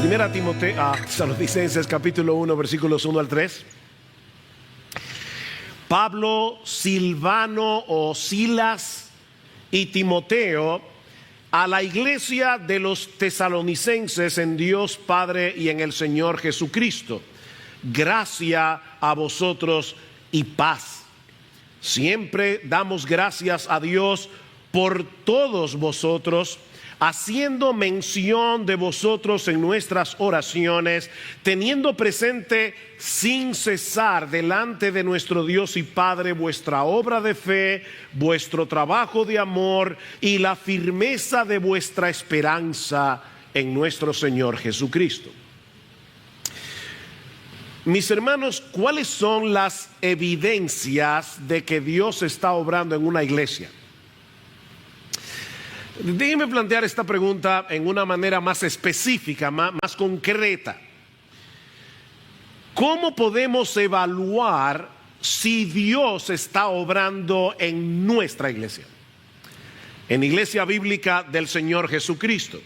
Primera Tesalonicenses capítulo 1 versículos 1 al 3. Pablo, Silvano o Silas y Timoteo a la iglesia de los tesalonicenses en Dios Padre y en el Señor Jesucristo. Gracia a vosotros y paz. Siempre damos gracias a Dios por todos vosotros, haciendo mención de vosotros en nuestras oraciones, teniendo presente sin cesar delante de nuestro Dios y Padre vuestra obra de fe, vuestro trabajo de amor y la firmeza de vuestra esperanza en nuestro Señor Jesucristo. Mis hermanos, ¿cuáles son las evidencias de que Dios está obrando en una iglesia? Déjenme plantear esta pregunta en una manera más específica, más concreta. ¿Cómo podemos evaluar si Dios está obrando en nuestra iglesia? En Iglesia Bíblica del Señor Jesucristo.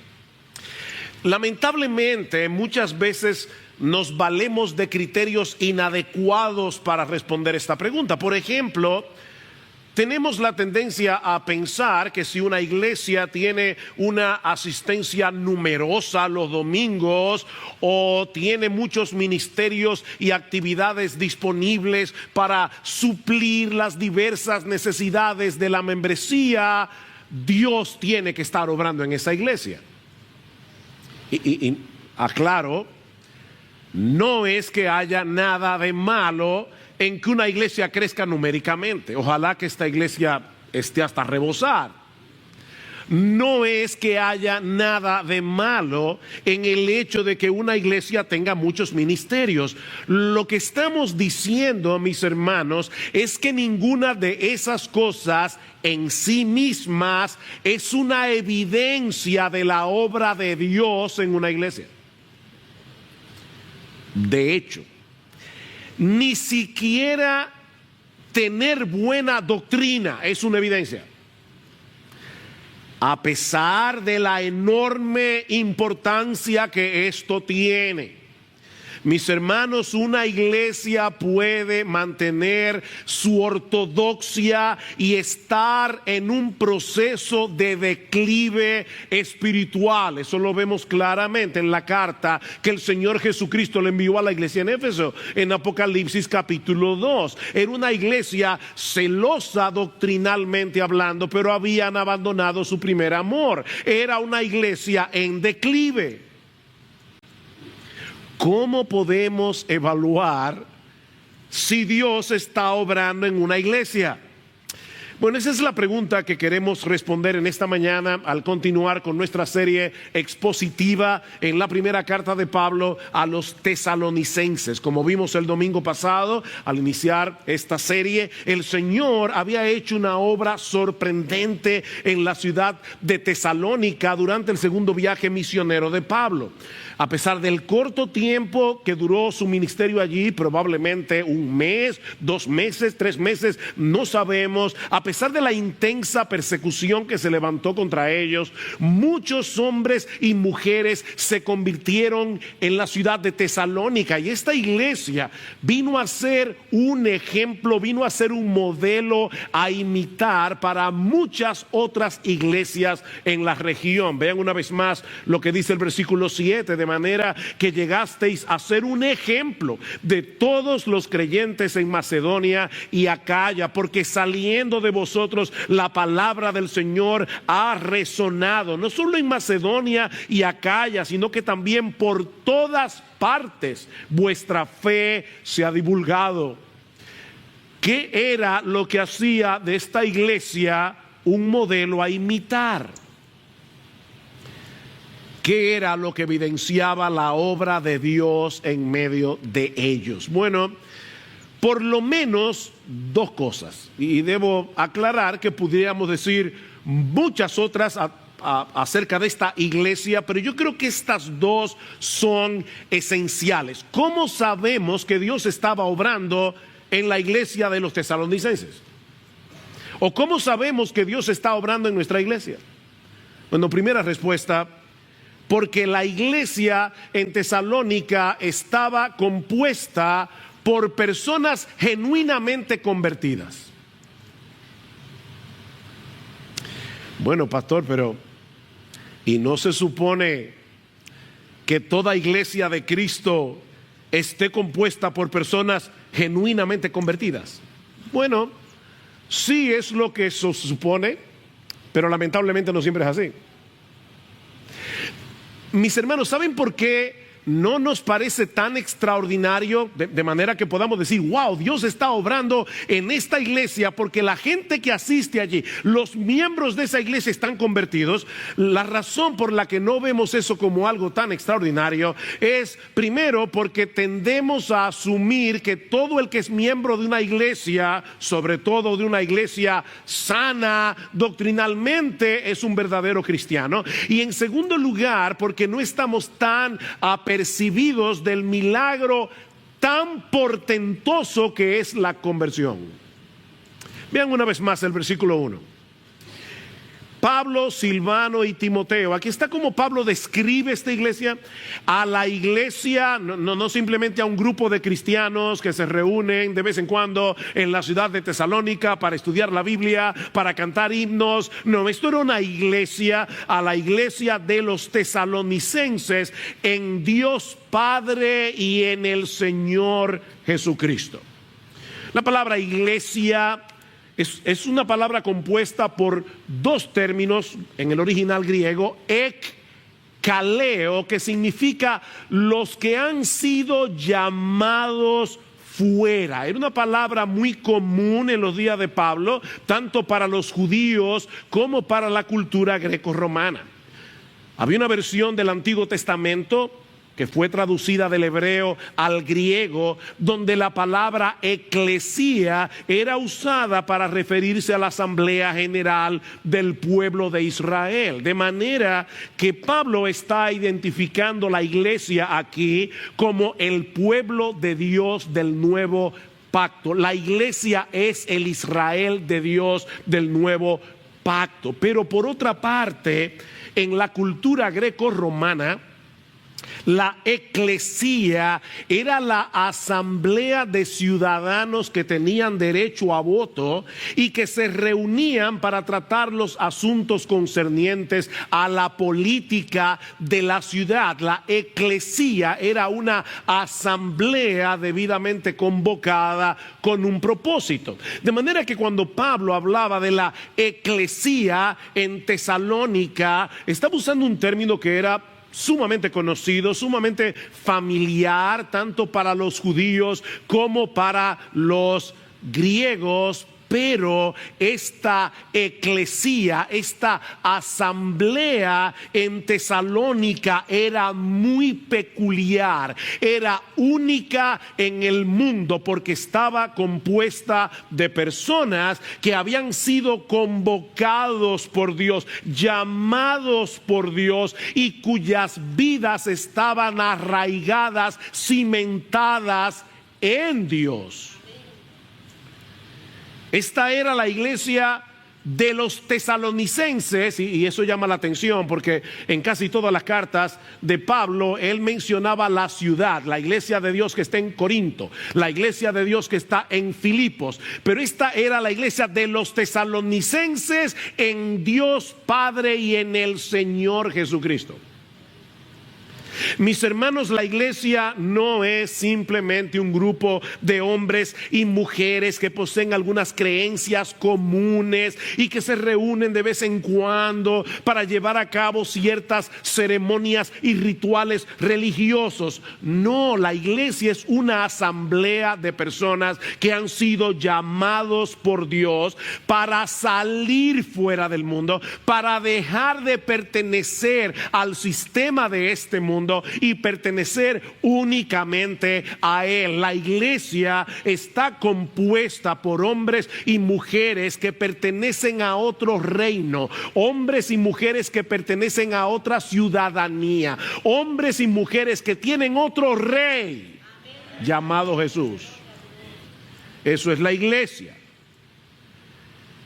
Lamentablemente, muchas veces nos valemos de criterios inadecuados para responder esta pregunta. Por ejemplo, tenemos la tendencia a pensar que si una iglesia tiene una asistencia numerosa los domingos o tiene muchos ministerios y actividades disponibles para suplir las diversas necesidades de la membresía, Dios tiene que estar obrando en esa iglesia. Y aclaro, no es que haya nada de malo en que una iglesia crezca numéricamente. Ojalá que esta iglesia esté hasta rebosar. No es que haya nada de malo en el hecho de que una iglesia tenga muchos ministerios. Lo que estamos diciendo, mis hermanos, es que ninguna de esas cosas en sí mismas es una evidencia de la obra de Dios en una iglesia. De hecho, ni siquiera tener buena doctrina es una evidencia. A pesar de la enorme importancia que esto tiene. Mis hermanos, una iglesia puede mantener su ortodoxia y estar en un proceso de declive espiritual. Eso lo vemos claramente en la carta que el Señor Jesucristo le envió a la iglesia en Éfeso, en Apocalipsis capítulo 2. Era una iglesia celosa doctrinalmente hablando, pero habían abandonado su primer amor. Era una iglesia en declive. ¿Cómo podemos evaluar si Dios está obrando en una iglesia? Bueno, esa es la pregunta que queremos responder en esta mañana al continuar con nuestra serie expositiva en la primera carta de Pablo a los tesalonicenses. Como vimos el domingo pasado, al iniciar esta serie, el Señor había hecho una obra sorprendente en la ciudad de Tesalónica durante el segundo viaje misionero de Pablo. A pesar del corto tiempo que duró su ministerio allí, probablemente un mes, 2 meses, 3 meses, no sabemos. A pesar de la intensa persecución que se levantó contra ellos, muchos hombres y mujeres se convirtieron en la ciudad de Tesalónica. Y esta iglesia vino a ser un ejemplo, vino a ser un modelo a imitar para muchas otras iglesias en la región. Vean una vez más lo que dice el versículo 7, de manera que llegasteis a ser un ejemplo de todos los creyentes en Macedonia y Acaya, porque saliendo de vosotros la palabra del Señor ha resonado, no solo en Macedonia y Acaya, sino que también por todas partes vuestra fe se ha divulgado. ¿Qué era lo que hacía de esta iglesia un modelo a imitar? ¿Qué era lo que evidenciaba la obra de Dios en medio de ellos? Bueno, por lo menos 2 cosas. Y debo aclarar que pudiéramos decir muchas otras acerca de esta iglesia, pero yo creo que estas 2 son esenciales. ¿Cómo sabemos que Dios estaba obrando en la iglesia de los tesalonicenses? ¿O cómo sabemos que Dios está obrando en nuestra iglesia? Bueno, primera respuesta: porque la iglesia en Tesalónica estaba compuesta por personas genuinamente convertidas. Bueno, pastor, pero ¿y no se supone que toda iglesia de Cristo esté compuesta por personas genuinamente convertidas? Bueno, sí es lo que se supone, pero lamentablemente no siempre es así. Mis hermanos, ¿saben por qué no nos parece tan extraordinario? De manera que podamos decir, wow, Dios está obrando en esta iglesia porque la gente que asiste allí, los miembros de esa iglesia están convertidos. La razón por la que no vemos eso como algo tan extraordinario es, primero, porque tendemos a asumir que todo el que es miembro de una iglesia, sobre todo de una iglesia sana doctrinalmente, es un verdadero cristiano. Y en segundo lugar, porque no estamos tan apercibidos del milagro tan portentoso que es la conversión. Vean una vez más el versículo 1. Pablo, Silvano y Timoteo. Aquí está como Pablo describe esta iglesia. A la iglesia, no simplemente a un grupo de cristianos que se reúnen de vez en cuando en la ciudad de Tesalónica para estudiar la Biblia, para cantar himnos. No, esto era una iglesia, a la iglesia de los tesalonicenses en Dios Padre y en el Señor Jesucristo. La palabra iglesia es una palabra compuesta por dos términos en el original griego: kaleo, que significa los que han sido llamados fuera. Era una palabra muy común en los días de Pablo, tanto para los judíos como para la cultura grecorromana. Había una versión del Antiguo Testamento que fue traducida del hebreo al griego, donde la palabra eclesía era usada para referirse a la asamblea general del pueblo de Israel. De manera que Pablo está identificando la iglesia aquí como el pueblo de Dios del nuevo pacto. La iglesia es el Israel de Dios del nuevo pacto. Pero por otra parte, en la cultura greco-romana, la eclesía era la asamblea de ciudadanos que tenían derecho a voto y que se reunían para tratar los asuntos concernientes a la política de la ciudad. La eclesía era una asamblea debidamente convocada con un propósito. De manera que cuando Pablo hablaba de la eclesía en Tesalónica, estaba usando un término que era sumamente conocido, sumamente familiar, tanto para los judíos como para los griegos. Pero esta eclesía, esta asamblea en Tesalónica era muy peculiar, era única en el mundo, porque estaba compuesta de personas que habían sido convocados por Dios, llamados por Dios, y cuyas vidas estaban arraigadas, cimentadas en Dios. Esta era la iglesia de los tesalonicenses, y eso llama la atención porque en casi todas las cartas de Pablo él mencionaba la ciudad, la iglesia de Dios que está en Corinto, la iglesia de Dios que está en Filipos, pero esta era la iglesia de los tesalonicenses en Dios Padre y en el Señor Jesucristo. Mis hermanos, la iglesia no es simplemente un grupo de hombres y mujeres que poseen algunas creencias comunes y que se reúnen de vez en cuando para llevar a cabo ciertas ceremonias y rituales religiosos. No, la iglesia es una asamblea de personas que han sido llamados por Dios para salir fuera del mundo, para dejar de pertenecer al sistema de este mundo y pertenecer únicamente a Él. La iglesia está compuesta por hombres y mujeres que pertenecen a otro reino, hombres y mujeres que pertenecen a otra ciudadanía, hombres y mujeres que tienen otro rey llamado Jesús. Eso es la iglesia.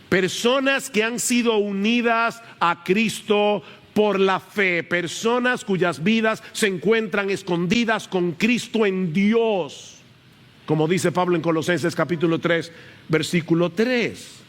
Personas que han sido unidas a Cristo por la fe, personas cuyas vidas se encuentran escondidas con Cristo en Dios, como dice Pablo en Colosenses capítulo 3, versículo 3.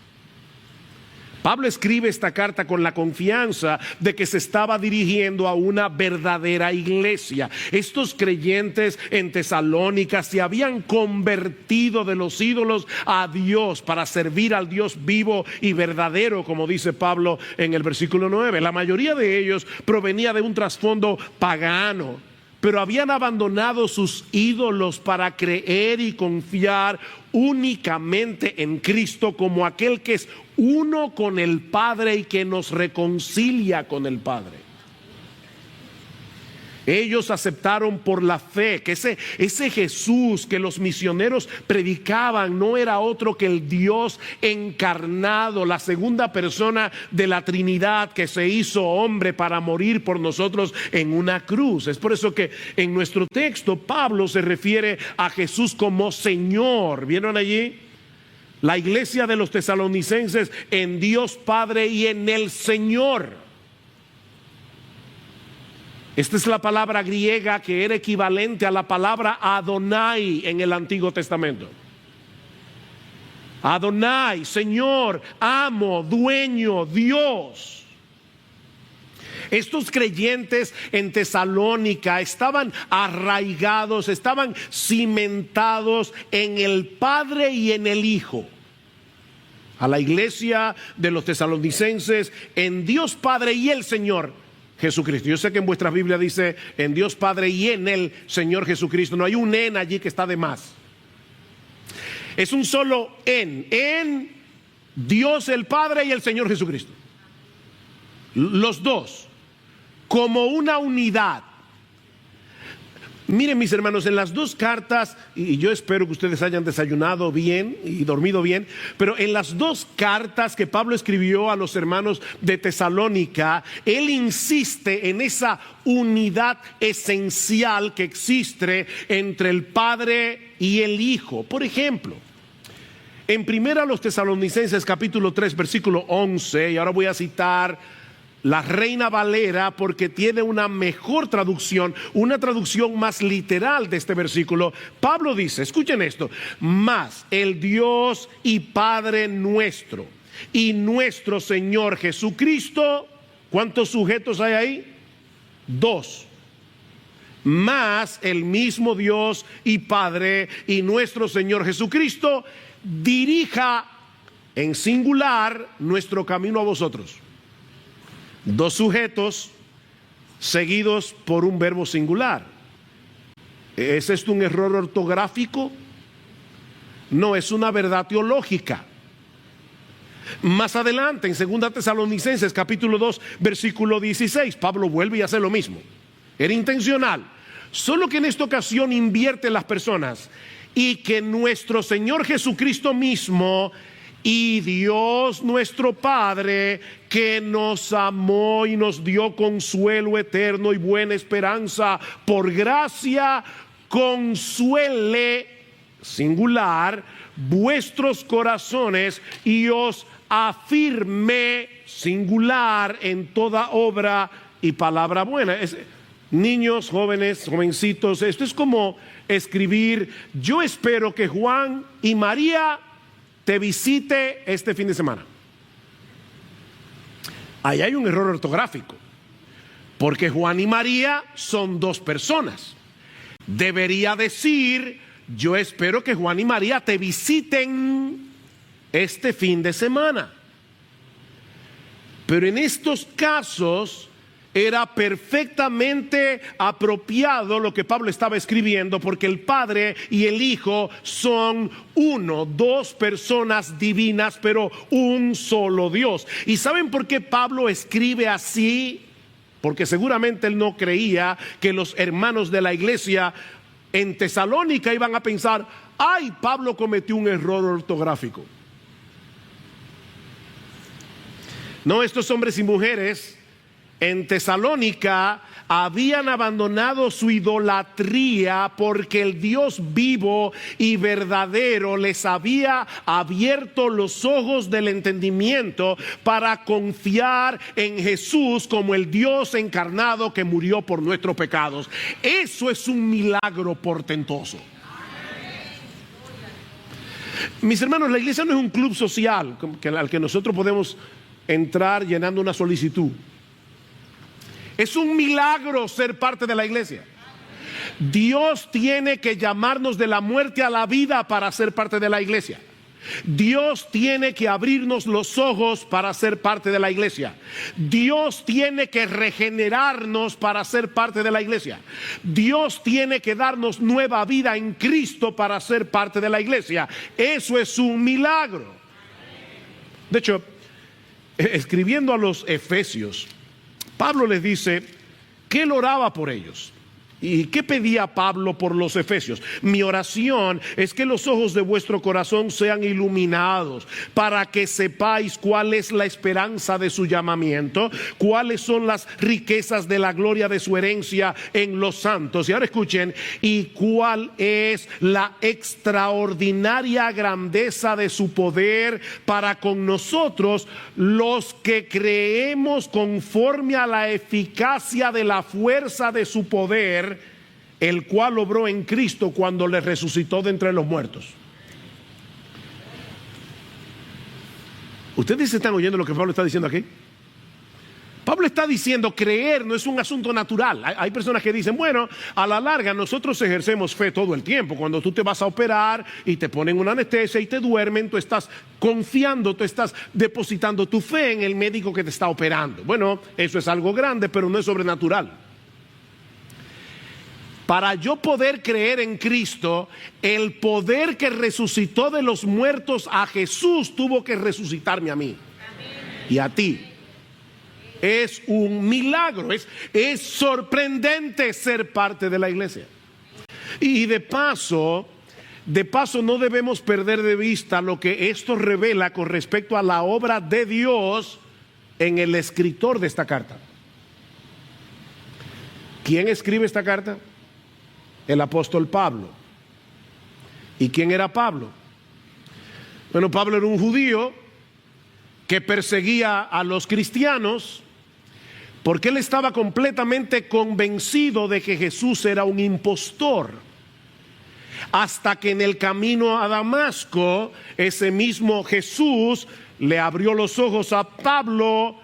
Pablo escribe esta carta con la confianza de que se estaba dirigiendo a una verdadera iglesia. Estos creyentes en Tesalónica se habían convertido de los ídolos a Dios para servir al Dios vivo y verdadero, como dice Pablo en el versículo 9. La mayoría de ellos provenía de un trasfondo pagano, pero habían abandonado sus ídolos para creer y confiar únicamente en Cristo como aquel que es uno con el Padre y que nos reconcilia con el Padre. Ellos aceptaron por la fe que ese Jesús que los misioneros predicaban no era otro que el Dios encarnado, la segunda persona de la Trinidad que se hizo hombre para morir por nosotros en una cruz. Es por eso que en nuestro texto Pablo se refiere a Jesús como Señor. ¿Vieron allí? La iglesia de los tesalonicenses en Dios Padre y en el Señor. Esta es la palabra griega que era equivalente a la palabra Adonai en el Antiguo Testamento. Adonai, Señor, amo, dueño, Dios. Estos creyentes en Tesalónica estaban arraigados, estaban cimentados en el Padre y en el Hijo. A la iglesia de los tesalonicenses en Dios Padre y el Señor Jesucristo. Yo sé que en vuestra Biblia dice en Dios Padre y en el Señor Jesucristo. No hay un en allí que está de más. Es un solo en Dios el Padre y el Señor Jesucristo. Los dos, como una unidad. Miren, mis hermanos, en las dos cartas, y yo espero que ustedes hayan desayunado bien y dormido bien, pero en las dos cartas que Pablo escribió a los hermanos de Tesalónica, él insiste en esa unidad esencial que existe entre el Padre y el Hijo. Por ejemplo, en primera los Tesalonicenses capítulo 3 versículo 11, y ahora voy a citar la Reina Valera porque tiene una mejor traducción, una traducción más literal de este versículo. Pablo dice, escuchen esto: mas el Dios y Padre nuestro y nuestro Señor Jesucristo. ¿Cuántos sujetos hay ahí? Dos. Más el mismo Dios y Padre y nuestro Señor Jesucristo dirija en singular nuestro camino a vosotros. Dos sujetos seguidos por un verbo singular. ¿Es esto un error ortográfico? No, es una verdad teológica. Más adelante, en 2 Tesalonicenses capítulo 2 versículo 16, Pablo vuelve y hace lo mismo. Era intencional, solo que en esta ocasión invierte las personas, y que nuestro Señor Jesucristo mismo y Dios nuestro Padre, que nos amó y nos dio consuelo eterno y buena esperanza por gracia, consuele, singular, vuestros corazones y os afirme, singular, en toda obra y palabra buena. Niños, jóvenes, jovencitos, esto es como escribir: yo espero que Juan y María te visite este fin de semana. Ahí hay un error ortográfico, porque Juan y María son dos personas. Debería decir: yo espero que Juan y María te visiten este fin de semana. Pero en estos casos era perfectamente apropiado lo que Pablo estaba escribiendo, porque el Padre y el Hijo son uno, dos personas divinas, pero un solo Dios. ¿Y saben por qué Pablo escribe así? Porque seguramente él no creía que los hermanos de la iglesia en Tesalónica iban a pensar: ay, Pablo cometió un error ortográfico. No, estos hombres y mujeres en Tesalónica habían abandonado su idolatría porque el Dios vivo y verdadero les había abierto los ojos del entendimiento para confiar en Jesús como el Dios encarnado que murió por nuestros pecados. Eso es un milagro portentoso. Mis hermanos, la iglesia no es un club social al que nosotros podemos entrar llenando una solicitud. Es un milagro ser parte de la iglesia. Dios tiene que llamarnos de la muerte a la vida para ser parte de la iglesia. Dios tiene que abrirnos los ojos para ser parte de la iglesia. Dios tiene que regenerarnos para ser parte de la iglesia. Dios tiene que darnos nueva vida en Cristo para ser parte de la iglesia. Eso es un milagro. De hecho, escribiendo a los Efesios, Pablo les dice que él oraba por ellos. ¿Y qué pedía Pablo por los efesios? Mi oración es que los ojos de vuestro corazón sean iluminados para que sepáis cuál es la esperanza de su llamamiento, cuáles son las riquezas de la gloria de su herencia en los santos. Y ahora escuchen, y cuál es la extraordinaria grandeza de su poder para con nosotros los que creemos conforme a la eficacia de la fuerza de su poder, el cual obró en Cristo cuando le resucitó de entre los muertos. ¿Ustedes están oyendo lo que Pablo está diciendo aquí? Pablo está diciendo creer no es un asunto natural. Hay personas que dicen, bueno, a la larga nosotros ejercemos fe todo el tiempo. Cuando tú te vas a operar y te ponen una anestesia y te duermen, tú estás confiando, tú estás depositando tu fe en el médico que te está operando. Bueno, eso es algo grande, pero no es sobrenatural. Para yo poder creer en Cristo, el poder que resucitó de los muertos a Jesús tuvo que resucitarme a mí. Amén. Y a ti. Es un milagro, es sorprendente ser parte de la iglesia. Y de paso no debemos perder de vista lo que esto revela con respecto a la obra de Dios en el escritor de esta carta. ¿Quién escribe esta carta? El apóstol Pablo. ¿Y quién era Pablo? Bueno, Pablo era un judío que perseguía a los cristianos porque él estaba completamente convencido de que Jesús era un impostor. Hasta que en el camino a Damasco, ese mismo Jesús le abrió los ojos a Pablo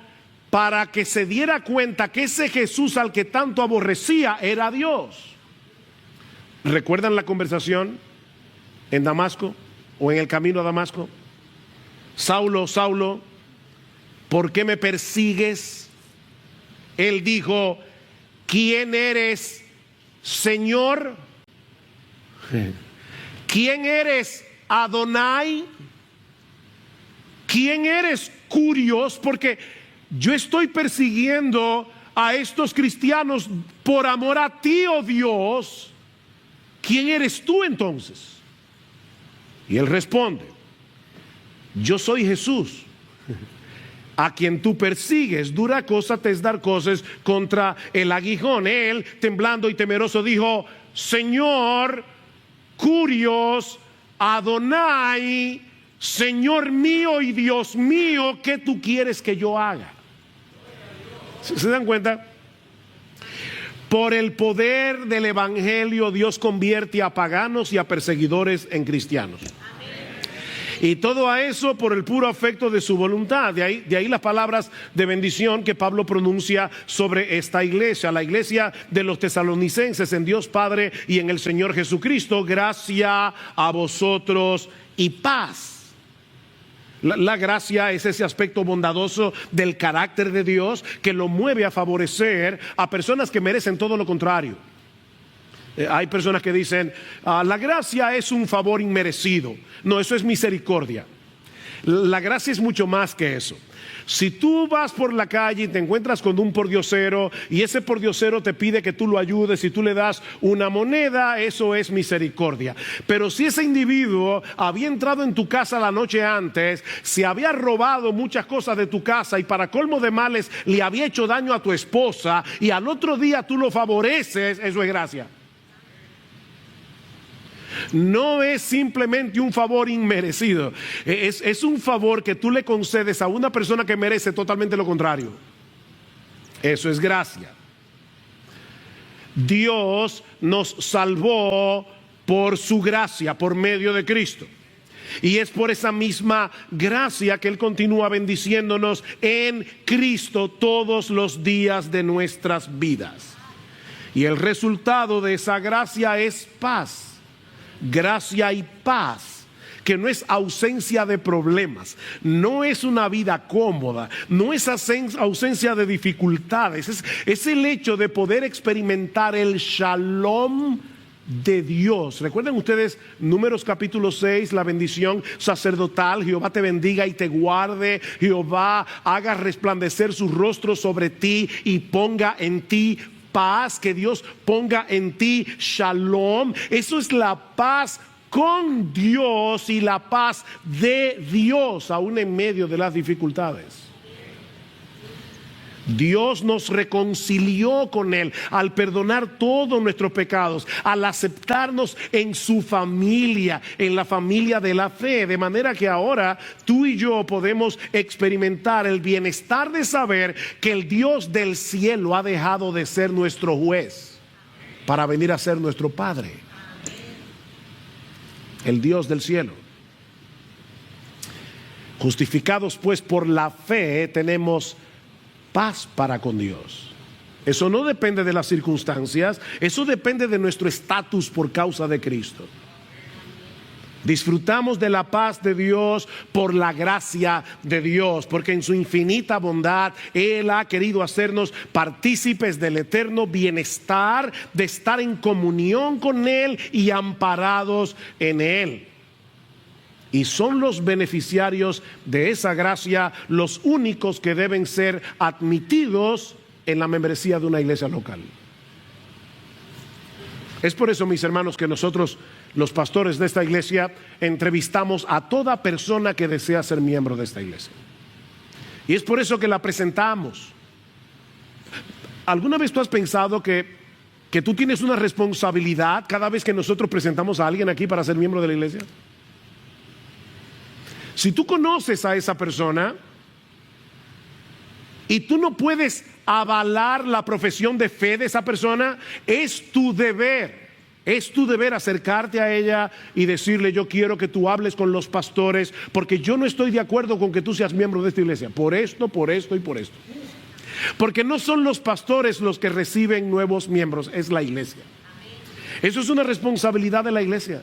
para que se diera cuenta que ese Jesús al que tanto aborrecía era Dios. ¿Recuerdan la conversación en Damasco o en el camino a Damasco? Saulo, Saulo, ¿por qué me persigues? Él dijo, ¿quién eres, Señor? ¿Quién eres, Adonai? ¿Quién eres, Curios? Porque yo estoy persiguiendo a estos cristianos por amor a ti, oh Dios. ¿Quién eres tú entonces? Y él responde, yo soy Jesús, a quien tú persigues. Dura cosa te es dar cosas contra el aguijón. Él, temblando y temeroso, dijo, Señor, Curios, Adonai, Señor mío y Dios mío, ¿qué tú quieres que yo haga? ¿Se dan cuenta? Por el poder del evangelio, Dios convierte a paganos y a perseguidores en cristianos. Y todo a eso por el puro afecto de su voluntad. De ahí las palabras de bendición que Pablo pronuncia sobre esta iglesia, la iglesia de los tesalonicenses, en Dios Padre y en el Señor Jesucristo. Gracia a vosotros y paz. La gracia es ese aspecto bondadoso del carácter de Dios que lo mueve a favorecer a personas que merecen todo lo contrario. Hay personas que dicen, la gracia es un favor inmerecido. No, eso es misericordia. La gracia es mucho más que eso. Si tú vas por la calle y te encuentras con un pordiosero y ese pordiosero te pide que tú lo ayudes y tú le das una moneda, eso es misericordia. Pero si ese individuo había entrado en tu casa la noche antes, se había robado muchas cosas de tu casa y para colmo de males le había hecho daño a tu esposa y al otro día tú lo favoreces, eso es gracia. No es simplemente un favor inmerecido, es un favor que tú le concedes a una persona que merece totalmente lo contrario. Eso es gracia. Dios nos salvó por su gracia, por medio de Cristo. Y es por esa misma gracia que Él continúa bendiciéndonos en Cristo todos los días de nuestras vidas. Y el resultado de esa gracia es paz. Gracia y paz, que no es ausencia de problemas, no es una vida cómoda, no es ausencia de dificultades, es el hecho de poder experimentar el shalom de Dios. Recuerden ustedes Números capítulo 6, la bendición sacerdotal: Jehová te bendiga y te guarde, Jehová haga resplandecer su rostro sobre ti y ponga en ti paz, que Dios ponga en ti shalom. Eso es la paz con Dios y la paz de Dios aún en medio de las dificultades. Dios nos reconcilió con Él al perdonar todos nuestros pecados, al aceptarnos en su familia, en la familia de la fe, de manera que ahora tú y yo podemos experimentar el bienestar de saber que el Dios del cielo ha dejado de ser nuestro juez para venir a ser nuestro Padre. El Dios del cielo. Justificados pues por la fe, tenemos paz para con Dios. Eso no depende de las circunstancias, eso depende de nuestro estatus por causa de Cristo. Disfrutamos de la paz de Dios por la gracia de Dios, porque en su infinita bondad Él ha querido hacernos partícipes del eterno bienestar de estar en comunión con Él y amparados en Él. Y son los beneficiarios de esa gracia los únicos que deben ser admitidos en la membresía de una iglesia local. Es por eso, mis hermanos, que nosotros, los pastores de esta iglesia, entrevistamos a toda persona que desea ser miembro de esta iglesia. Y es por eso que la presentamos. ¿Alguna vez tú has pensado que tú tienes una responsabilidad cada vez que nosotros presentamos a alguien aquí para ser miembro de la iglesia? Si tú conoces a esa persona y tú no puedes avalar la profesión de fe de esa persona, es tu deber acercarte a ella y decirle: yo quiero que tú hables con los pastores porque yo no estoy de acuerdo con que tú seas miembro de esta iglesia, por esto y por esto. Porque no son los pastores los que reciben nuevos miembros, es la iglesia. Eso es una responsabilidad de la iglesia.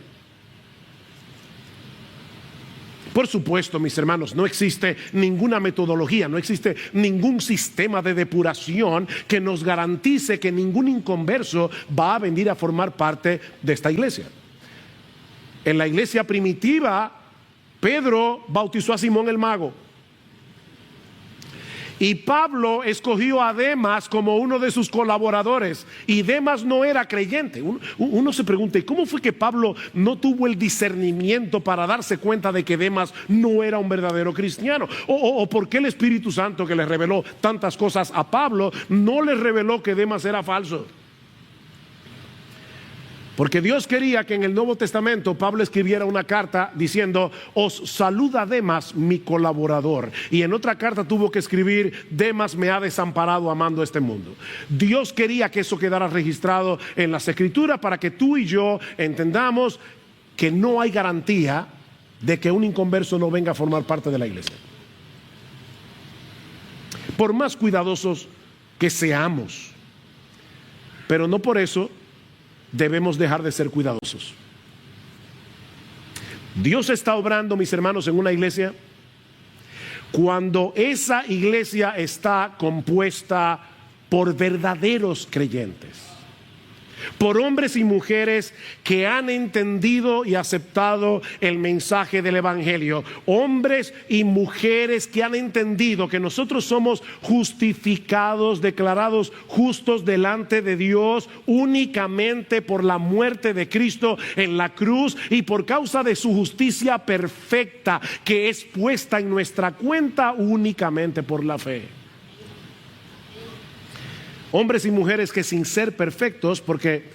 Por supuesto, mis hermanos, no existe ninguna metodología, no existe ningún sistema de depuración que nos garantice que ningún inconverso va a venir a formar parte de esta iglesia. En la iglesia primitiva, Pedro bautizó a Simón el mago. Y Pablo escogió a Demas como uno de sus colaboradores. Y Demas no era creyente. Uno se pregunta: ¿y cómo fue que Pablo no tuvo el discernimiento para darse cuenta de que Demas no era un verdadero cristiano? ¿O por qué el Espíritu Santo, que le reveló tantas cosas a Pablo, no le reveló que Demas era falso? Porque Dios quería que en el Nuevo Testamento Pablo escribiera una carta diciendo: os saluda Demas, mi colaborador. Y en otra carta tuvo que escribir: Demas me ha desamparado amando este mundo. Dios quería que eso quedara registrado en las Escrituras para que tú y yo entendamos que no hay garantía de que un inconverso no venga a formar parte de la iglesia. Por más cuidadosos que seamos, pero no por eso debemos dejar de ser cuidadosos. Dios está obrando, mis hermanos, en una iglesia cuando esa iglesia está compuesta por verdaderos creyentes. por hombres y mujeres que han entendido y aceptado el mensaje del Evangelio. Hombres y mujeres que han entendido que nosotros somos justificados, declarados justos delante de Dios únicamente por la muerte de Cristo en la cruz y por causa de su justicia perfecta, que es puesta en nuestra cuenta únicamente por la fe. Hombres y mujeres que, sin ser perfectos, porque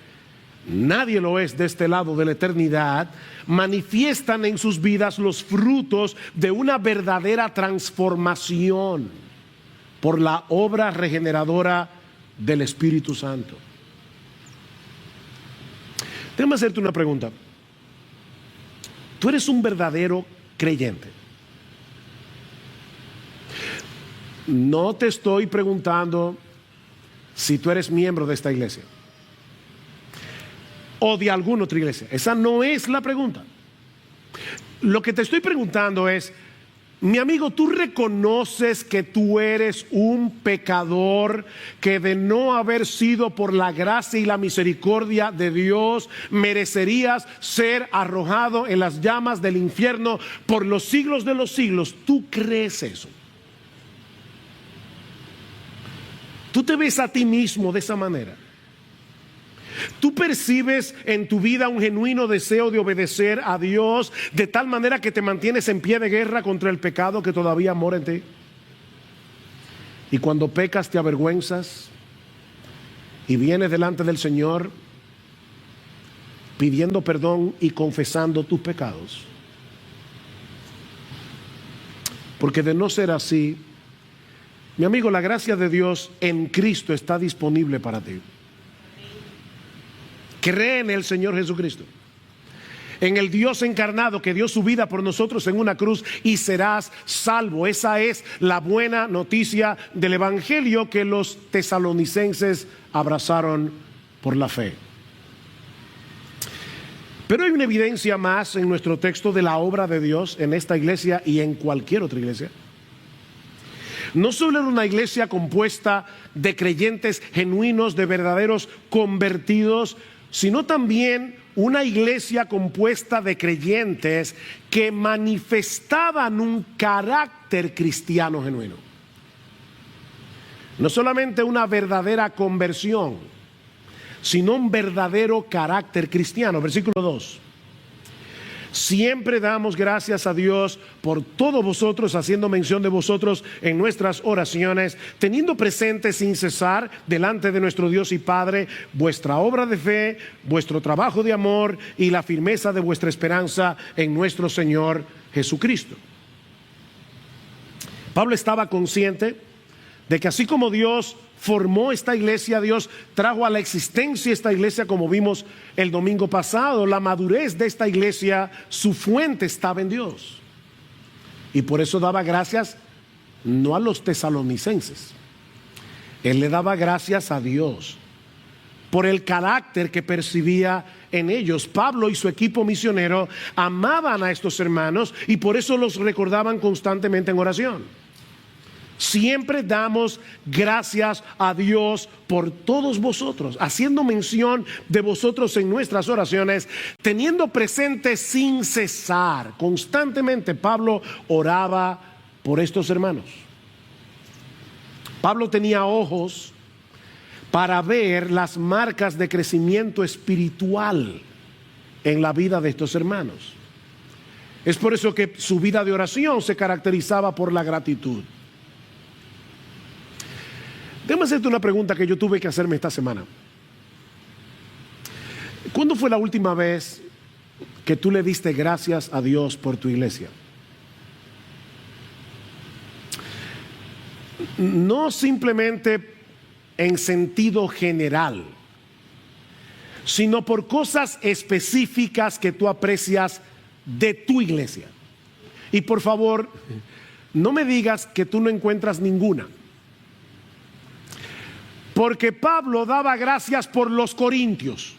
nadie lo es de este lado de la eternidad, manifiestan en sus vidas los frutos de una verdadera transformación por la obra regeneradora del Espíritu Santo. Déjame hacerte una pregunta. ¿Tú eres un verdadero creyente? No te estoy preguntando si tú eres miembro de esta iglesia o de alguna otra iglesia. Esa no es la pregunta. Lo que te estoy preguntando es, mi amigo, ¿tú reconoces que tú eres un pecador, que de no haber sido por la gracia y la misericordia de Dios merecerías ser arrojado en las llamas del infierno por los siglos de los siglos? ¿Tú crees eso? ¿Tú te ves a ti mismo de esa manera? ¿Tú percibes en tu vida un genuino deseo de obedecer a Dios de tal manera que te mantienes en pie de guerra contra el pecado que todavía mora en ti? Y cuando pecas te avergüenzas y vienes delante del Señor pidiendo perdón y confesando tus pecados. Porque de no ser así, mi amigo, la gracia de Dios en Cristo está disponible para ti. Cree en el Señor Jesucristo, en el Dios encarnado que dio su vida por nosotros en una cruz, y serás salvo. Esa es la buena noticia del Evangelio que los tesalonicenses abrazaron por la fe. Pero hay una evidencia más en nuestro texto de la obra de Dios en esta iglesia y en cualquier otra iglesia. No solo era una iglesia compuesta de creyentes genuinos, de verdaderos convertidos, sino también una iglesia compuesta de creyentes que manifestaban un carácter cristiano genuino. No solamente una verdadera conversión, sino un verdadero carácter cristiano. Versículo 2. Siempre damos gracias a Dios por todos vosotros, haciendo mención de vosotros en nuestras oraciones, teniendo presente sin cesar delante de nuestro Dios y Padre vuestra obra de fe, vuestro trabajo de amor y la firmeza de vuestra esperanza en nuestro Señor Jesucristo. Pablo estaba consciente de que así como Dios formó esta iglesia, Dios trajo a la existencia esta iglesia, como vimos el domingo pasado. La madurez de esta iglesia, su fuente estaba en Dios. Y por eso daba gracias no a los tesalonicenses. Él le daba gracias a Dios por el carácter que percibía en ellos. Pablo y su equipo misionero amaban a estos hermanos y por eso los recordaban constantemente en oración. Siempre damos gracias a Dios por todos vosotros, haciendo mención de vosotros en nuestras oraciones, teniendo presente sin cesar. Constantemente Pablo oraba por estos hermanos. Pablo tenía ojos para ver las marcas de crecimiento espiritual en la vida de estos hermanos. Es por eso que su vida de oración se caracterizaba por la gratitud. Déjame hacerte una pregunta que yo tuve que hacerme esta semana. ¿Cuándo fue la última vez que tú le diste gracias a Dios por tu iglesia? No simplemente en sentido general, sino por cosas específicas que tú aprecias de tu iglesia. Y por favor, no me digas que tú no encuentras ninguna. Porque Pablo daba gracias por los corintios.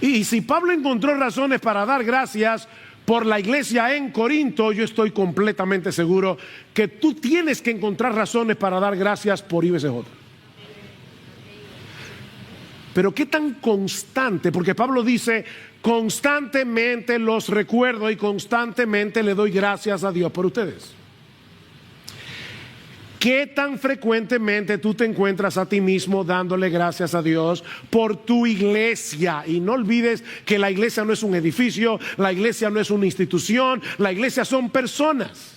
Y si Pablo encontró razones para dar gracias por la iglesia en Corinto, yo estoy completamente seguro que tú tienes que encontrar razones para dar gracias por IBCJ. Pero qué tan constante, porque Pablo dice, constantemente los recuerdo y constantemente le doy gracias a Dios por ustedes. ¿Qué tan frecuentemente tú te encuentras a ti mismo dándole gracias a Dios por tu iglesia? Y no olvides que la iglesia no es un edificio, la iglesia no es una institución, la iglesia son personas.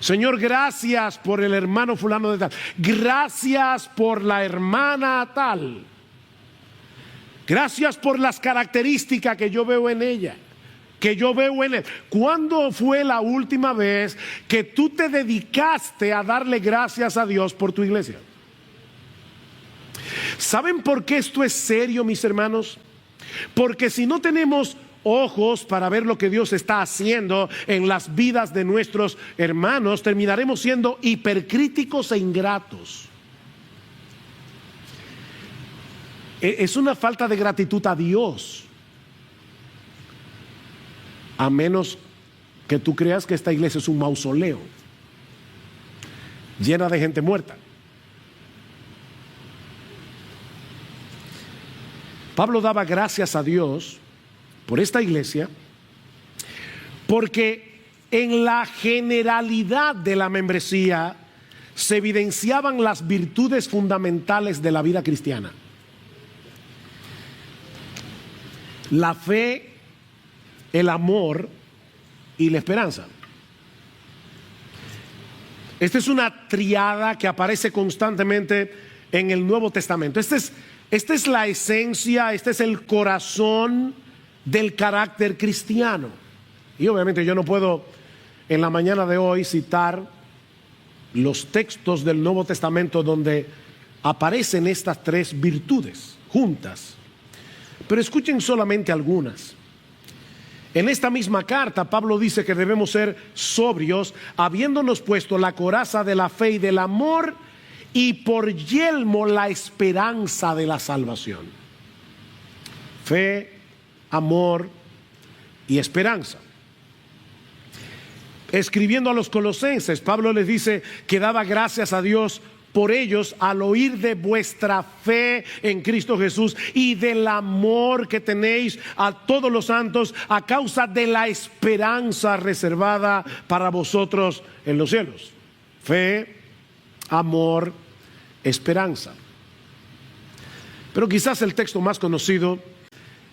Señor, gracias por el hermano fulano de tal. Gracias por la hermana tal. Gracias por las características que yo veo en ella, que yo veo en él. ¿Cuándo fue la última vez que tú te dedicaste a darle gracias a Dios por tu iglesia? ¿Saben por qué esto es serio, mis hermanos? Porque si no tenemos ojos para ver lo que Dios está haciendo en las vidas de nuestros hermanos, terminaremos siendo hipercríticos e ingratos. Es una falta de gratitud a Dios, a menos que tú creas que esta iglesia es un mausoleo llena de gente muerta. Pablo daba gracias a Dios por esta iglesia, porque en la generalidad de la membresía se evidenciaban las virtudes fundamentales de la vida cristiana: la fe, el amor y la esperanza. Esta es una triada que aparece constantemente en el Nuevo Testamento. Esta es la esencia, este es el corazón del carácter cristiano. Y obviamente yo no puedo en la mañana de hoy citar los textos del Nuevo Testamento donde aparecen estas tres virtudes juntas, pero escuchen solamente algunas. En esta misma carta Pablo dice que debemos ser sobrios, habiéndonos puesto la coraza de la fe y del amor, y por yelmo la esperanza de la salvación. Fe, amor y esperanza. Escribiendo a los colosenses, Pablo les dice que daba gracias a Dios por ellos al oír de vuestra fe en Cristo Jesús y del amor que tenéis a todos los santos a causa de la esperanza reservada para vosotros en los cielos. Fe, amor, esperanza. Pero quizás el texto más conocido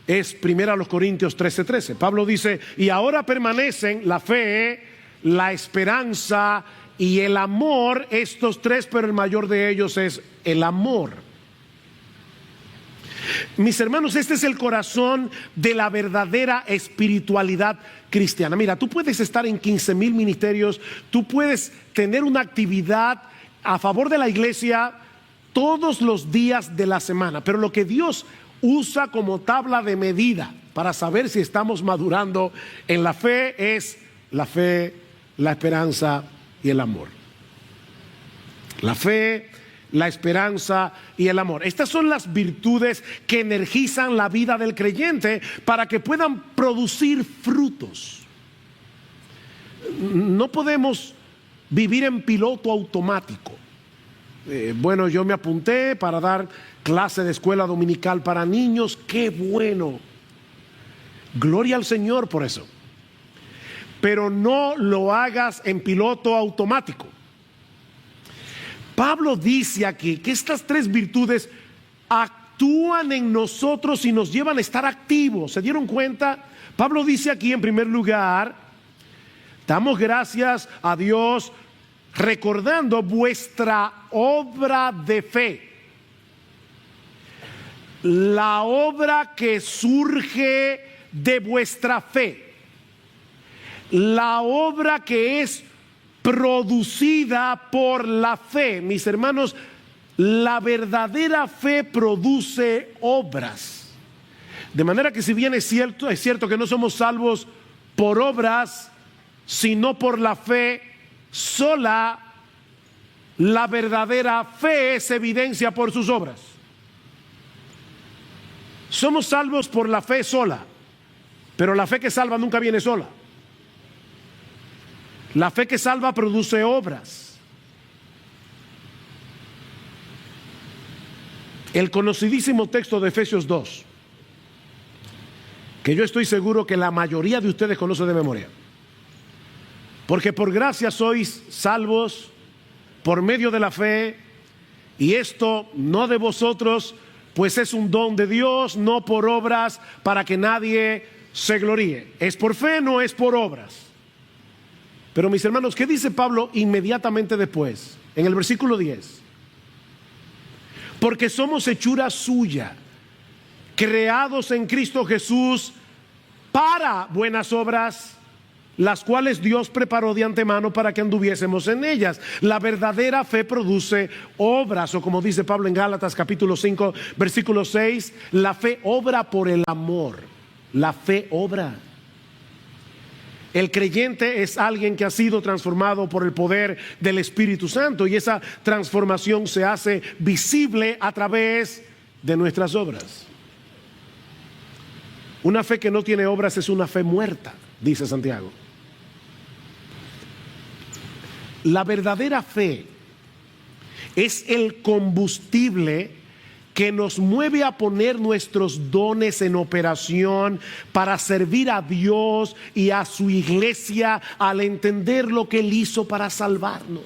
es 1 Corintios 13:13. Pablo dice, y ahora permanecen la fe, la esperanza y el amor, estos tres, pero el mayor de ellos es el amor. Mis hermanos, este es el corazón de la verdadera espiritualidad cristiana. Mira, tú puedes estar en 15,000 ministerios, tú puedes tener una actividad a favor de la iglesia todos los días de la semana, pero lo que Dios usa como tabla de medida para saber si estamos madurando en la fe es la fe, la esperanza y el amor. La fe, la esperanza y el amor. Estas son las virtudes que energizan la vida del creyente para que puedan producir frutos. No podemos vivir en piloto automático. Bueno, yo me apunté para dar clase de escuela dominical para niños. ¡Qué bueno! Gloria al Señor por eso. Pero no lo hagas en piloto automático. Pablo dice aquí que estas tres virtudes actúan en nosotros y nos llevan a estar activos. ¿Se dieron cuenta? Pablo dice aquí en primer lugar, damos gracias a Dios recordando vuestra obra de fe. La obra que surge de vuestra fe. La obra que es producida por la fe. Mis hermanos, la verdadera fe produce obras. De manera que si bien es cierto que no somos salvos por obras, sino por la fe sola, la verdadera fe se evidencia por sus obras. Somos salvos por la fe sola, pero la fe que salva nunca viene sola. La fe que salva produce obras. el conocidísimo texto de Efesios 2, que yo estoy seguro que la mayoría de ustedes conocen de memoria. Porque por gracia sois salvos por medio de la fe, y esto no de vosotros, pues es un don de Dios, no por obras, para que nadie se gloríe. Es por fe, no es por obras. Pero mis hermanos, ¿qué dice Pablo inmediatamente después? En el versículo 10. Porque somos hechura suya, creados en Cristo Jesús para buenas obras, las cuales Dios preparó de antemano para que anduviésemos en ellas. La verdadera fe produce obras, o como dice Pablo en Gálatas capítulo 5, versículo 6, la fe obra por el amor. La fe obra. El creyente es alguien que ha sido transformado por el poder del Espíritu Santo, y esa transformación se hace visible a través de nuestras obras. Una fe que no tiene obras es una fe muerta, dice Santiago. La verdadera fe es el combustible que nos mueve a poner nuestros dones en operación para servir a Dios y a su iglesia al entender lo que Él hizo para salvarnos.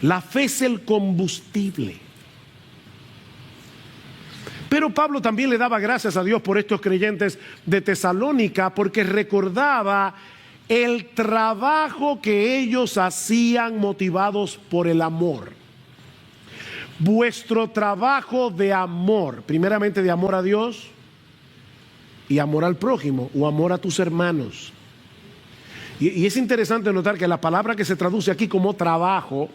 La fe es el combustible. Pero Pablo también le daba gracias a Dios por estos creyentes de Tesalónica, porque recordaba el trabajo que ellos hacían motivados por el amor. Vuestro trabajo de amor, primeramente de amor a Dios y amor al prójimo o amor a tus hermanos. Y es interesante notar que la palabra que se traduce aquí como trabajo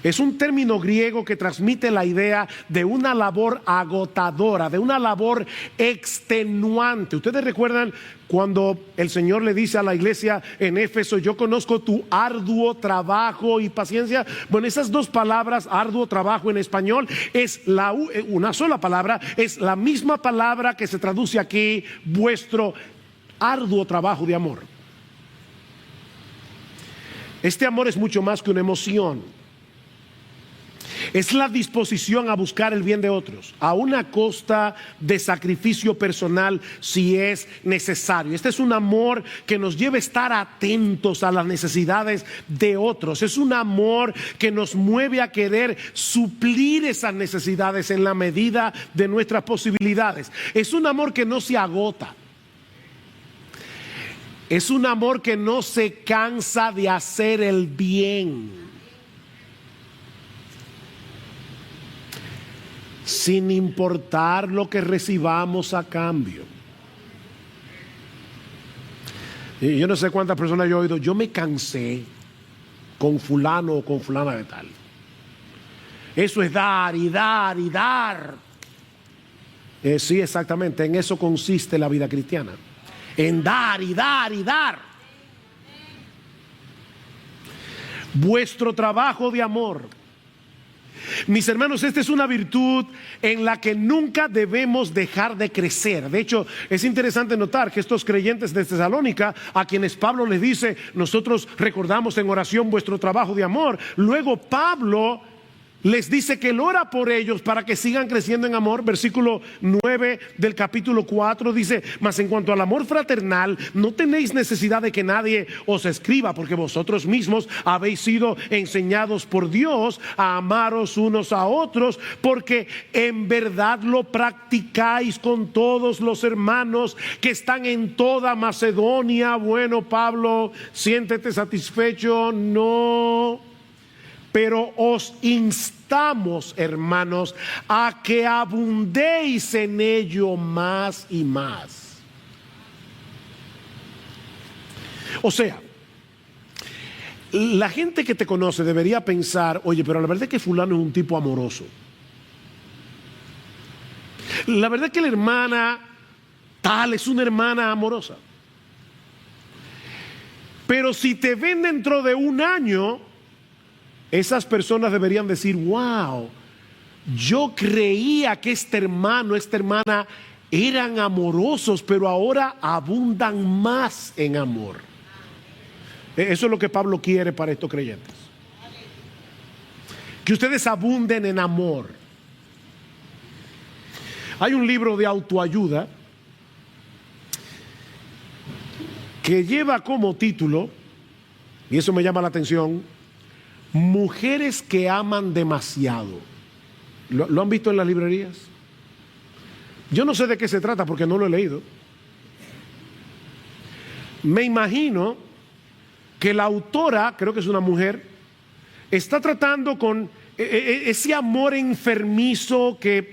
es un término griego que transmite la idea de una labor agotadora, de una labor extenuante. Ustedes recuerdan cuando el Señor le dice a la iglesia en Éfeso: yo conozco tu arduo trabajo y paciencia. Bueno, esas dos palabras, arduo trabajo en español, es una sola palabra, es la misma palabra que se traduce aquí, vuestro arduo trabajo de amor. Este amor es mucho más que una emoción. Es la disposición a buscar el bien de otros, a una costa de sacrificio personal si es necesario. Este es un amor que nos lleva a estar atentos a las necesidades de otros. Es un amor que nos mueve a querer suplir esas necesidades en la medida de nuestras posibilidades. Es un amor que no se agota. Es un amor que no se cansa de hacer el bien, sin importar lo que recibamos a cambio. Y yo no sé cuántas personas yo he oído: yo me cansé con fulano o con fulana de tal. Eso es dar y dar y dar. Sí, exactamente, en eso consiste la vida cristiana, en dar y dar y dar. Vuestro trabajo de amor. Mis hermanos, esta es una virtud en la que nunca debemos dejar de crecer. De hecho, es interesante notar que estos creyentes de Tesalónica, a quienes Pablo les dice: nosotros recordamos en oración vuestro trabajo de amor, luego Pablo les dice que él ora por ellos para que sigan creciendo en amor. Versículo 9 del capítulo 4 dice: mas en cuanto al amor fraternal, no tenéis necesidad de que nadie os escriba, porque vosotros mismos habéis sido enseñados por Dios a amaros unos a otros, porque en verdad lo practicáis con todos los hermanos que están en toda Macedonia. Bueno, Pablo, siéntete satisfecho. No. Pero os instamos, hermanos, a que abundéis en ello más y más. O sea, la gente que te conoce debería pensar: oye, pero la verdad es que fulano es un tipo amoroso. La verdad es que la hermana tal es una hermana amorosa. Pero si te ven dentro de un año, esas personas deberían decir: wow, yo creía que este hermano, esta hermana eran amorosos, pero ahora abundan más en amor. Eso es lo que Pablo quiere para estos creyentes. que ustedes abunden en amor. Hay un libro de autoayuda que lleva como título, y eso me llama la atención, Mujeres que aman demasiado. ¿Lo han visto en las librerías? Yo no sé de qué se trata porque no lo he leído. Me imagino que la autora, creo que es una mujer, está tratando con ese amor enfermizo que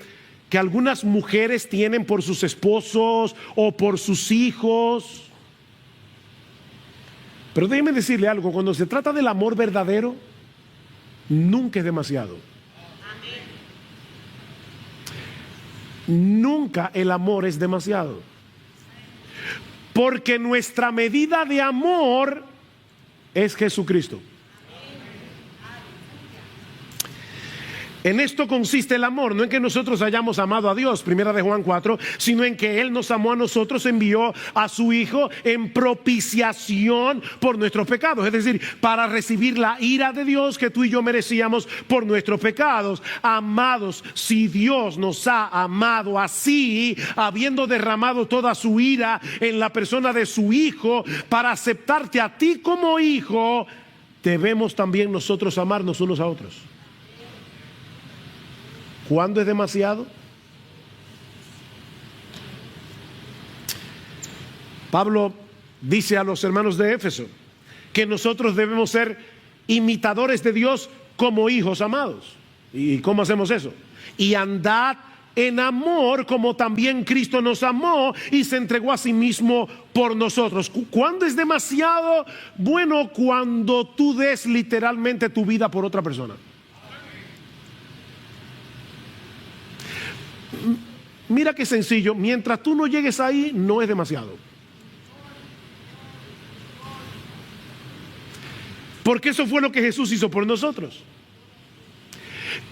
algunas mujeres tienen por sus esposos o por sus hijos. Pero déjeme decirle algo, cuando se trata del amor verdadero, nunca es demasiado. Nunca el amor es demasiado. Porque nuestra medida de amor es Jesucristo. En esto consiste el amor, no en que nosotros hayamos amado a Dios, primera de Juan 4, sino en que Él nos amó a nosotros, envió a su Hijo en propiciación por nuestros pecados, es decir, para recibir la ira de Dios que tú y yo merecíamos por nuestros pecados. Amados, si Dios nos ha amado así, habiendo derramado toda su ira en la persona de su Hijo, para aceptarte a ti como hijo, debemos también nosotros amarnos unos a otros. ¿Cuándo es demasiado? Pablo dice a los hermanos de Éfeso que nosotros debemos ser imitadores de Dios como hijos amados. ¿Y cómo hacemos eso? Y andad en amor como también Cristo nos amó y se entregó a sí mismo por nosotros. ¿Cuándo es demasiado? Bueno, cuando tú des literalmente tu vida por otra persona. Mira qué sencillo, mientras tú no llegues ahí, no es demasiado. Porque eso fue lo que Jesús hizo por nosotros.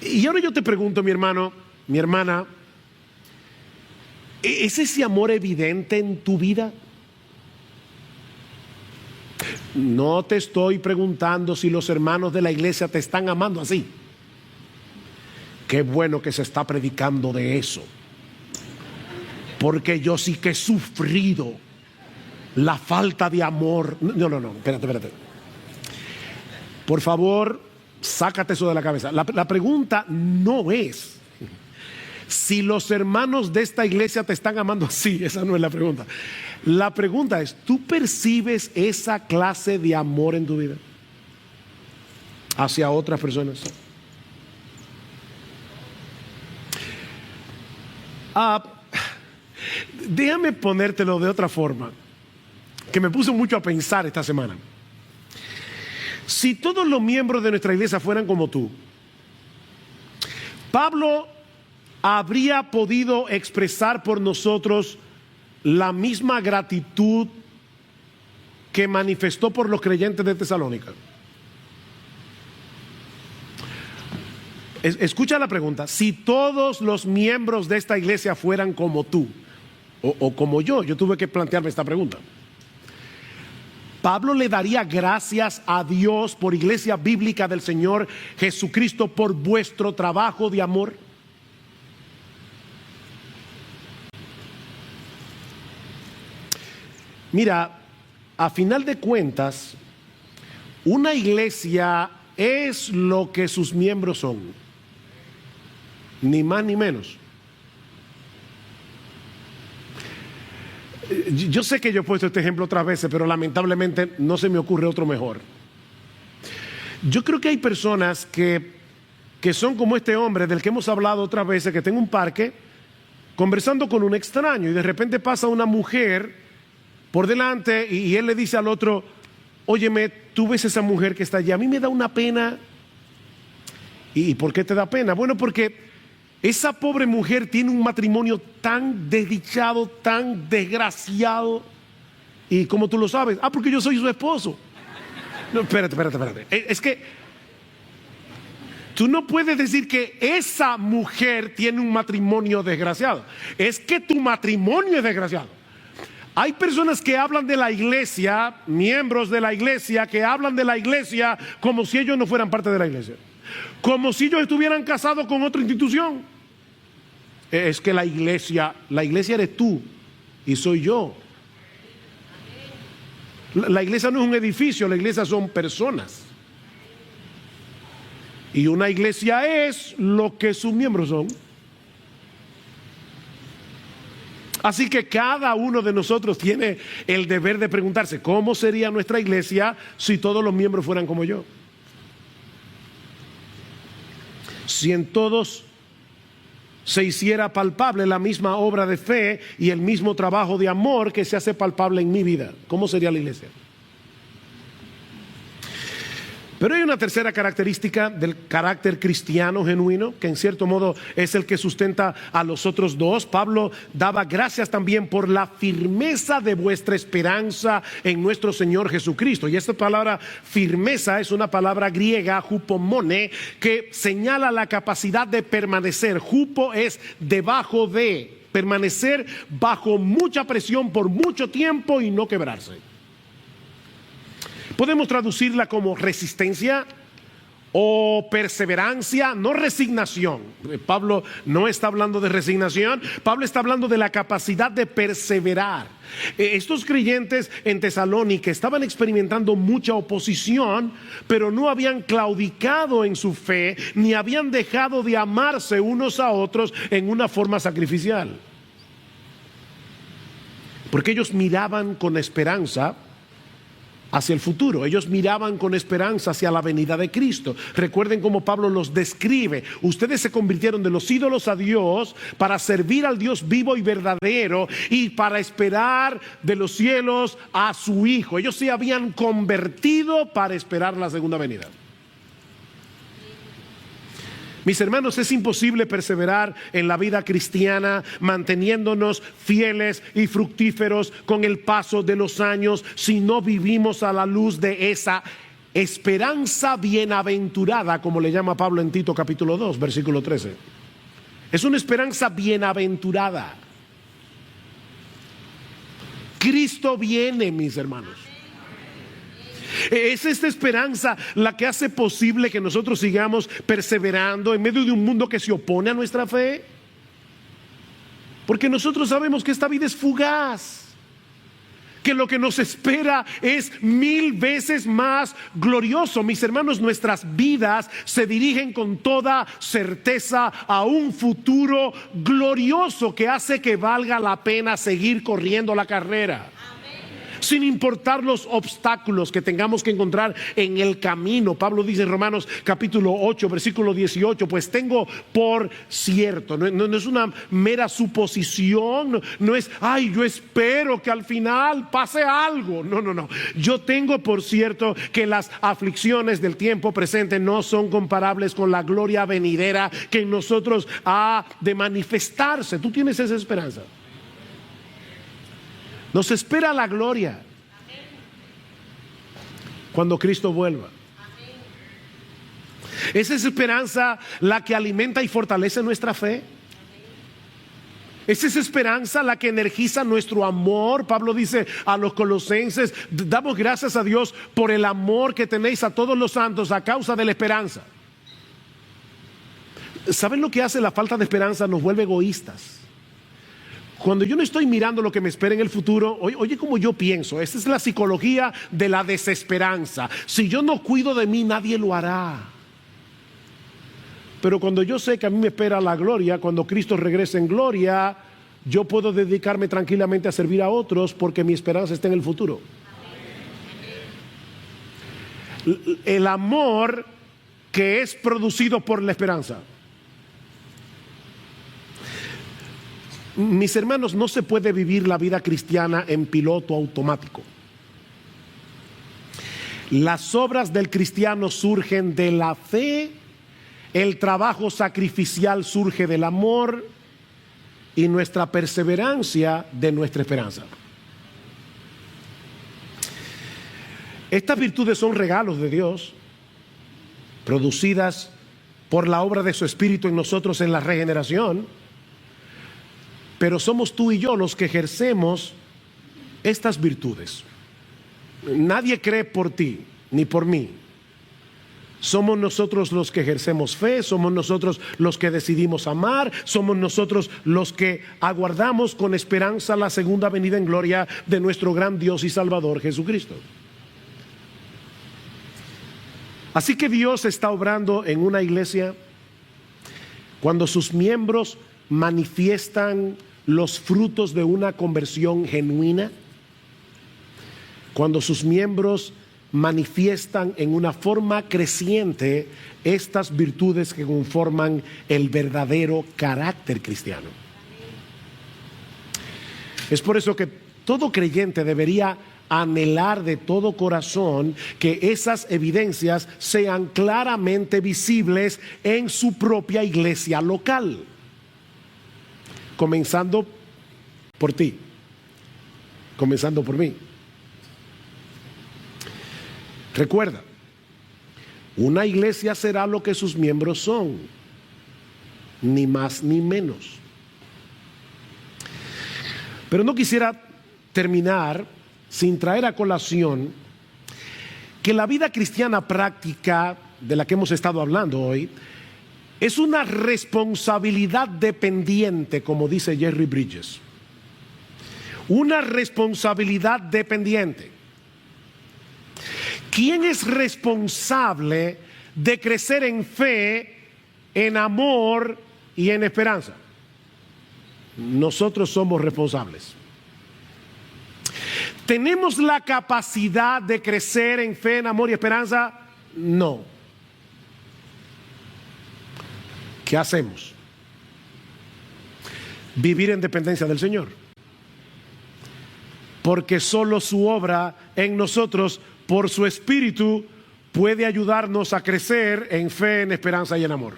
Y ahora yo te pregunto, mi hermano, mi hermana, ¿es ese amor evidente en tu vida? No te estoy preguntando si los hermanos de la iglesia te están amando así. Qué bueno que se está predicando de eso. Porque yo sí que he sufrido la falta de amor. No, espérate. Por favor, sácate eso de la cabeza. La pregunta no es si los hermanos de esta iglesia te están amando así. Esa no es la pregunta. La pregunta es, ¿tú percibes esa clase de amor en tu vida hacia otras personas? Déjame ponértelo de otra forma, que me puso mucho a pensar esta semana. Si todos los miembros de nuestra iglesia fueran como tú, Pablo habría podido expresar por nosotros la misma gratitud que manifestó por los creyentes de Tesalónica. Escucha la pregunta: si todos los miembros de esta iglesia fueran como tú o como yo tuve que plantearme esta pregunta, ¿Pablo le daría gracias a Dios por Iglesia Bíblica del Señor Jesucristo por vuestro trabajo de amor? Mira, a final de cuentas, una iglesia es lo que sus miembros son, ni más ni menos. Yo sé que yo he puesto este ejemplo otras veces, pero lamentablemente no se me ocurre otro mejor. Yo creo que hay personas que son como este hombre del que hemos hablado otras veces, que está en un parque conversando con un extraño y de repente pasa una mujer por delante y él le dice al otro: óyeme, tú ves esa mujer que está allí, a mí me da una pena. ¿Y por qué te da pena? Bueno, porque esa pobre mujer tiene un matrimonio tan desdichado, tan desgraciado. ¿Y cómo tú lo sabes? Porque yo soy su esposo. No, espérate. Es que tú no puedes decir que esa mujer tiene un matrimonio desgraciado. Es que tu matrimonio es desgraciado. Hay personas que hablan de la iglesia, miembros de la iglesia, que hablan de la iglesia como si ellos no fueran parte de la iglesia. como si ellos estuvieran casados con otra institución. Es que la iglesia eres tú y soy yo. La iglesia no es un edificio, la iglesia son personas. Y una iglesia es lo que sus miembros son. Así que cada uno de nosotros tiene el deber de preguntarse, ¿cómo sería nuestra iglesia si todos los miembros fueran como yo? Si en todos se hiciera palpable la misma obra de fe y el mismo trabajo de amor que se hace palpable en mi vida, ¿cómo sería la iglesia? Pero hay una tercera característica del carácter cristiano genuino, que en cierto modo es el que sustenta a los otros dos. Pablo daba gracias también por la firmeza de vuestra esperanza en nuestro Señor Jesucristo. Y esta palabra firmeza es una palabra griega, hupomone, que señala la capacidad de permanecer. Hupo es debajo de, permanecer bajo mucha presión por mucho tiempo y no quebrarse. Podemos traducirla como resistencia o perseverancia, no resignación. Pablo no está hablando de resignación, Pablo está hablando de la capacidad de perseverar. Estos creyentes en Tesalónica estaban experimentando mucha oposición, pero no habían claudicado en su fe, ni habían dejado de amarse unos a otros en una forma sacrificial. Porque ellos miraban con esperanza hacia el futuro, ellos miraban con esperanza hacia la venida de Cristo. Recuerden cómo Pablo los describe: ustedes se convirtieron de los ídolos a Dios para servir al Dios vivo y verdadero y para esperar de los cielos a su Hijo. Ellos se habían convertido para esperar la segunda venida. Mis hermanos, es imposible perseverar en la vida cristiana manteniéndonos fieles y fructíferos con el paso de los años si no vivimos a la luz de esa esperanza bienaventurada, como le llama Pablo en Tito capítulo 2, versículo 13. Es una esperanza bienaventurada. Cristo viene, mis hermanos. Es esta esperanza la que hace posible que nosotros sigamos perseverando en medio de un mundo que se opone a nuestra fe. Porque nosotros sabemos que esta vida es fugaz, que lo que nos espera es 1000 veces más glorioso. Mis hermanos, nuestras vidas se dirigen con toda certeza a un futuro glorioso que hace que valga la pena seguir corriendo la carrera, sin importar los obstáculos que tengamos que encontrar en el camino. Pablo dice en Romanos capítulo 8, versículo 18, pues tengo por cierto, no es una mera suposición, no es, yo espero que al final pase algo. No. Yo tengo por cierto que las aflicciones del tiempo presente no son comparables con la gloria venidera que en nosotros ha de manifestarse. ¿Tú tienes esa esperanza? Nos espera la gloria cuando Cristo vuelva. ¿Es esa esperanza la que alimenta y fortalece nuestra fe? ¿Es esa esperanza la que energiza nuestro amor? Pablo dice a los colosenses: damos gracias a Dios por el amor que tenéis a todos los santos a causa de la esperanza. ¿Saben lo que hace la falta de esperanza? Nos vuelve egoístas. Cuando yo no estoy mirando lo que me espera en el futuro, oye como yo pienso, esta es la psicología de la desesperanza. Si yo no cuido de mí, nadie lo hará. Pero cuando yo sé que a mí me espera la gloria, cuando Cristo regrese en gloria, yo puedo dedicarme tranquilamente a servir a otros porque mi esperanza está en el futuro. El amor que es producido por la esperanza. Mis hermanos, no se puede vivir la vida cristiana en piloto automático. Las obras del cristiano surgen de la fe, el trabajo sacrificial surge del amor y nuestra perseverancia de nuestra esperanza. Estas virtudes son regalos de Dios, producidas por la obra de su Espíritu en nosotros en la regeneración. Pero somos tú y yo los que ejercemos estas virtudes. Nadie cree por ti ni por mí, Somos nosotros los que ejercemos fe, somos nosotros los que decidimos amar, somos nosotros los que aguardamos con esperanza la segunda venida en gloria de nuestro gran Dios y Salvador Jesucristo. Así que Dios está obrando en una iglesia cuando sus miembros manifiestan los frutos de una conversión genuina, cuando sus miembros manifiestan en una forma creciente estas virtudes que conforman el verdadero carácter cristiano. Es por eso que todo creyente debería anhelar de todo corazón que esas evidencias sean claramente visibles en su propia iglesia local, comenzando por ti, comenzando por mí. Recuerda, una iglesia será lo que sus miembros son, ni más ni menos. Pero no quisiera terminar sin traer a colación que la vida cristiana práctica de la que hemos estado hablando hoy es una responsabilidad dependiente, como dice Jerry Bridges. Una responsabilidad dependiente. ¿Quién es responsable de crecer en fe, en amor y en esperanza? Nosotros somos responsables. ¿Tenemos la capacidad de crecer en fe, en amor y esperanza? No. ¿Qué hacemos? Vivir en dependencia del Señor. Porque solo su obra en nosotros, por su Espíritu, puede ayudarnos a crecer en fe, en esperanza y en amor.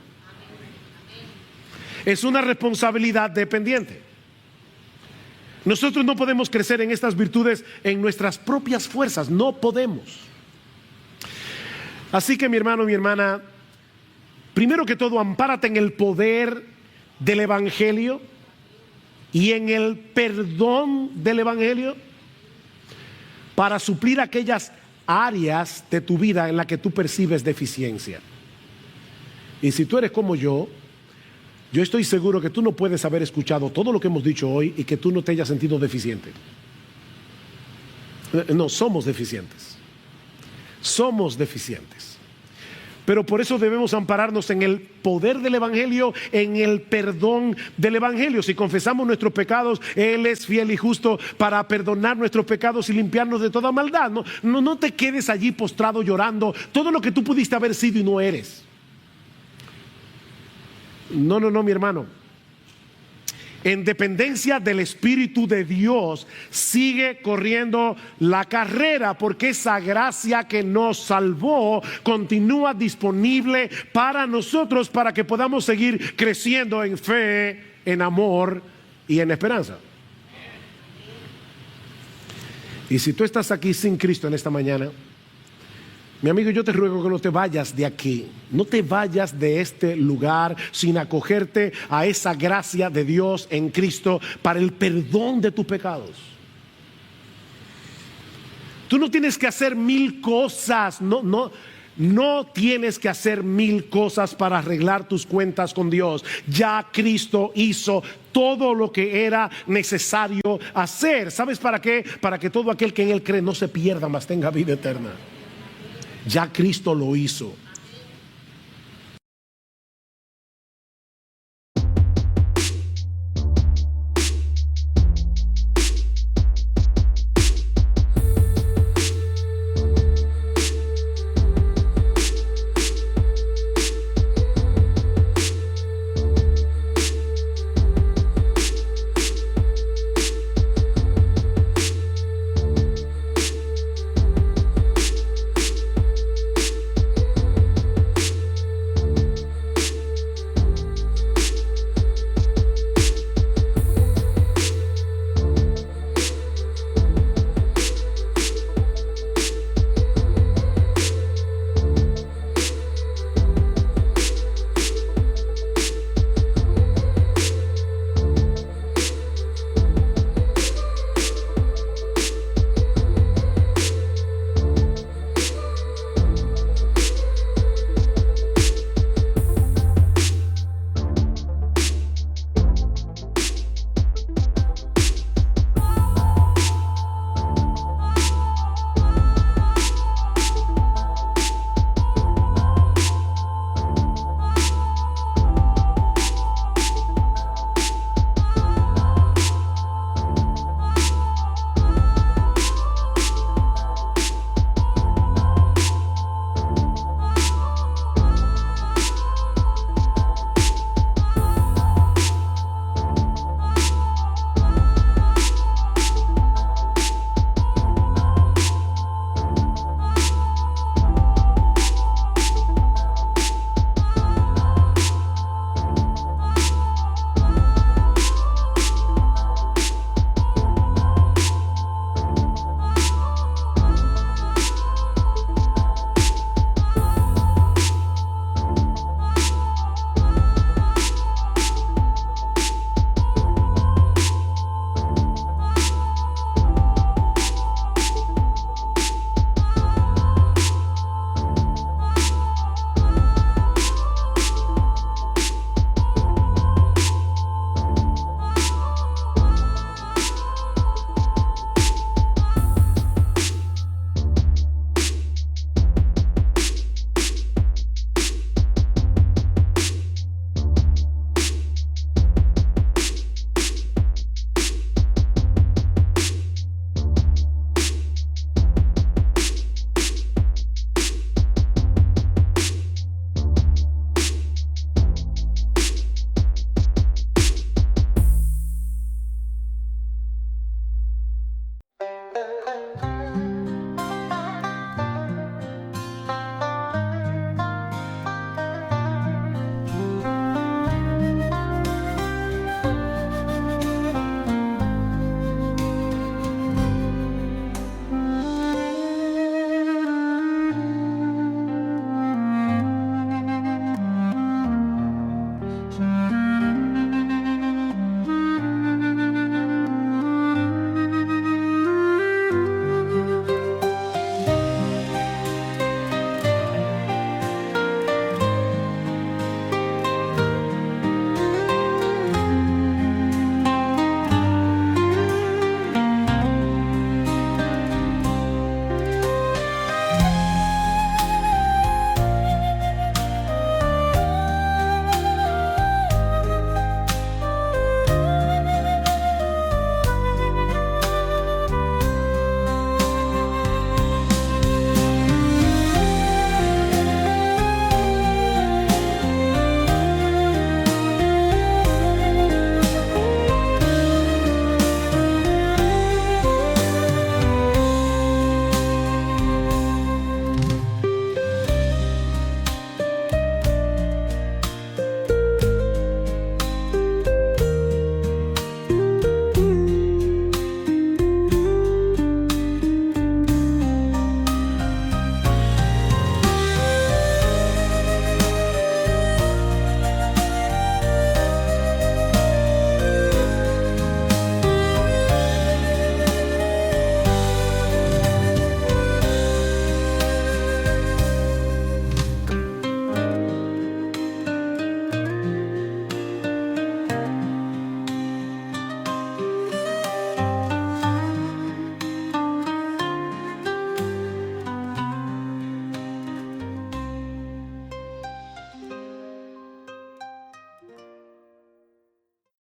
Es una responsabilidad dependiente. Nosotros no podemos crecer en estas virtudes en nuestras propias fuerzas, no podemos. Así que mi hermano, mi hermana, primero que todo, ampárate en el poder del Evangelio y en el perdón del Evangelio para suplir aquellas áreas de tu vida en las que tú percibes deficiencia. Y si tú eres como yo estoy seguro que tú no puedes haber escuchado todo lo que hemos dicho hoy y que tú no te hayas sentido deficiente. No, somos deficientes. Somos deficientes. Pero por eso debemos ampararnos en el poder del Evangelio, en el perdón del Evangelio. Si confesamos nuestros pecados, Él es fiel y justo para perdonar nuestros pecados y limpiarnos de toda maldad. No te quedes allí postrado llorando todo lo que tú pudiste haber sido y no eres. No, mi hermano. En dependencia del Espíritu de Dios, sigue corriendo la carrera, porque esa gracia que nos salvó continúa disponible para nosotros, para que podamos seguir creciendo en fe, en amor y en esperanza. Y si tú estás aquí sin Cristo en esta mañana, mi amigo, yo te ruego que no te vayas de aquí, no te vayas de este lugar sin acogerte a esa gracia de Dios en Cristo para el perdón de tus pecados. Tú no tienes que hacer 1000 cosas, no tienes que hacer 1000 cosas para arreglar tus cuentas con Dios. Ya Cristo hizo todo lo que era necesario hacer. ¿Sabes para qué? Para que todo aquel que en Él cree no se pierda, mas tenga vida eterna. Ya Cristo lo hizo.